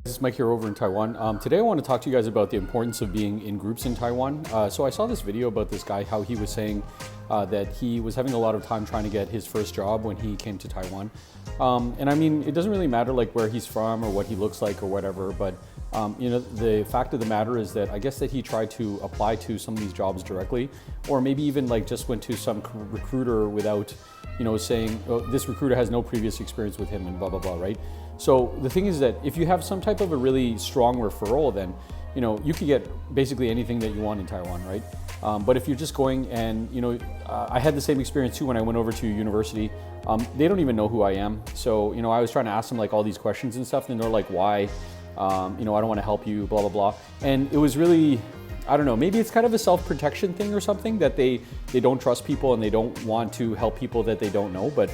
This is Mike here over in Taiwan. Today I want to talk to you guys about the importance of being in groups in Taiwan. So I saw this video about this guy, how he was saying that he was having a lot of time trying to get his first job when he came to Taiwan. And I mean, it doesn't really matter like where he's from or what he looks like or whatever, but you know, the fact of the matter is that I guess that he tried to apply to some of these jobs directly, or maybe even like just went to some recruiter without, you know, saying, oh, this recruiter has no previous experience with him and blah, blah, blah, right? So the thing is that if you have some type of a really strong referral, then, you know, you could get basically anything that you want in Taiwan, right? But if you're just going and, you know, I had the same experience too when I went over to university. They don't even know who I am. So, you know, I was trying to ask them like all these questions and stuff, and they're like, why? You know, I don't want to help you, blah, blah, blah. And it was really, I don't know, maybe it's kind of a self-protection thing or something, that they don't trust people and they don't want to help people that they don't know. But,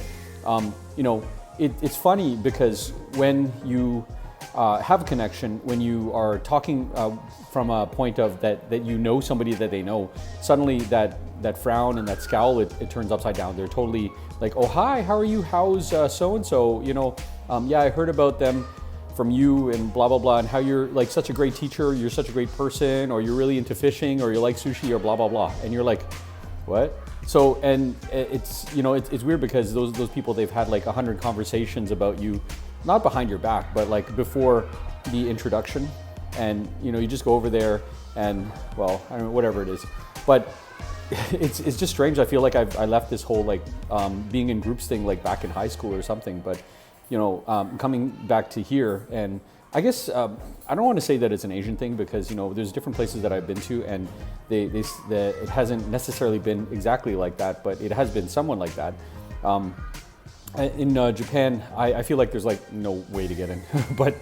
you know, it's funny because when you have a connection, when you are talking from a point of that you know somebody that they know, suddenly that frown and that scowl, it turns upside down. They're totally like, oh, hi, how are you? How's so-and-so? You know, yeah, I heard about them from you and blah, blah, blah, and how you're like such a great teacher, you're such a great person, or you're really into fishing, or you like sushi, or blah, blah, blah. And you're like, what? So, and it's, you know, it's weird because those people, they've had like 100 conversations about you, not behind your back, but like before the introduction. And, you know, you just go over there and, well, I don't know, whatever it is. But it's just strange. I feel like I left this whole like being in groups thing like back in high school or something. But, you know, coming back to here, and I guess I don't want to say that it's an Asian thing because, you know, there's different places that I've been to, and it hasn't necessarily been exactly like that, but it has been somewhat like that. In Japan, I feel like there's like no way to get in, but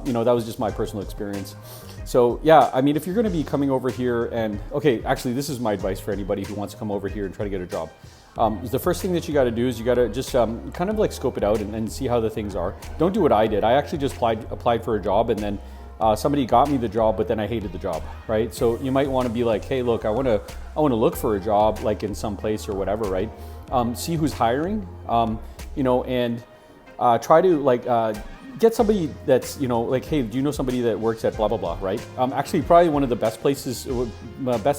you know, that was just my personal experience. So yeah, I mean, if you're going to be coming over here, and okay, actually, this is my advice for anybody who wants to come over here and try to get a job. The first thing that you got to do is you got to just kind of like scope it out and see how the things are. Don't do what I did. I actually just applied for a job, and then somebody got me the job, but then I hated the job, right? So you might want to be like, hey, look, I want to look for a job like in some place or whatever, right? See who's hiring, you know, and try to like get somebody that's, you know, like, hey, do you know somebody that works at blah, blah, blah, right? Actually, probably one of the best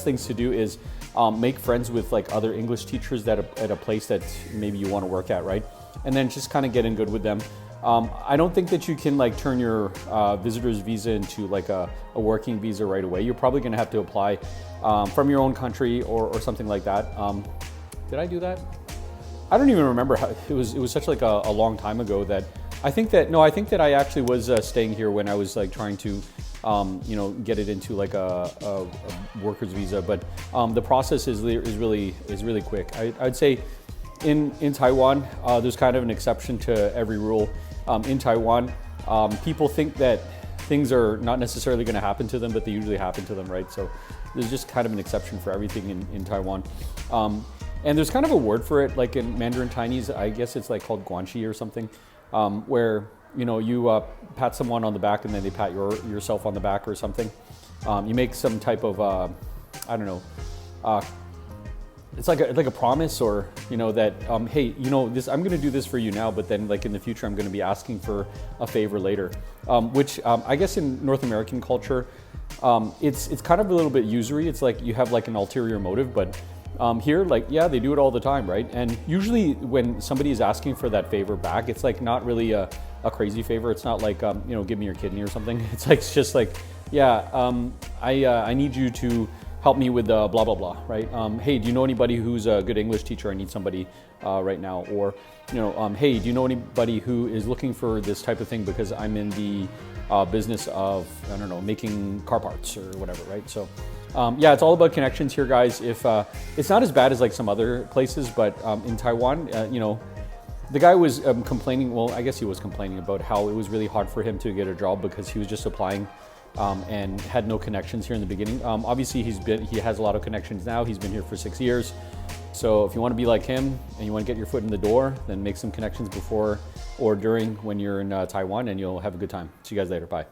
things to do is make friends with like other English teachers that at a place that maybe you want to work at, right? And then just kind of get in good with them. I don't think that you can like turn your visitor's visa into like a working visa right away. You're probably going to have to apply from your own country or something like that. Did I do that? I don't even remember how it was such like a long time ago that I think that I actually was staying here when I was like trying to you know, get it into like a worker's visa, but the process is really quick. I'd say in Taiwan, there's kind of an exception to every rule. In Taiwan, people think that things are not necessarily going to happen to them, but they usually happen to them, right? So there's just kind of an exception for everything in Taiwan. And there's kind of a word for it, like in Mandarin Chinese, I guess it's like called Guanxi or something, where, you know, you pat someone on the back and then they pat yourself on the back or something. You make some type of, I don't know, it's like a promise, or, you know, that, hey, you know, this, I'm going to do this for you now, but then like in the future, I'm going to be asking for a favor later, which I guess in North American culture, it's kind of a little bit usury. It's like you have like an ulterior motive, but here, like, yeah, they do it all the time, right? And usually when somebody is asking for that favor back, it's like not really a crazy favor. It's not like, you know, give me your kidney or something. It's like, it's just like, yeah, I need you to help me with blah, blah, blah, right? Hey, do you know anybody who's a good English teacher? I need somebody right now. Or, you know, hey, do you know anybody who is looking for this type of thing because I'm in the business of, I don't know, making car parts or whatever, right? So yeah, it's all about connections here, guys. If it's not as bad as like some other places, but in Taiwan, you know, the guy was complaining, well, I guess he was complaining about how it was really hard for him to get a job because he was just applying and had no connections here in the beginning. Obviously, he has a lot of connections now. He's been here for 6 years. So if you want to be like him and you want to get your foot in the door, then make some connections before or during when you're in Taiwan, and you'll have a good time. See you guys later. Bye.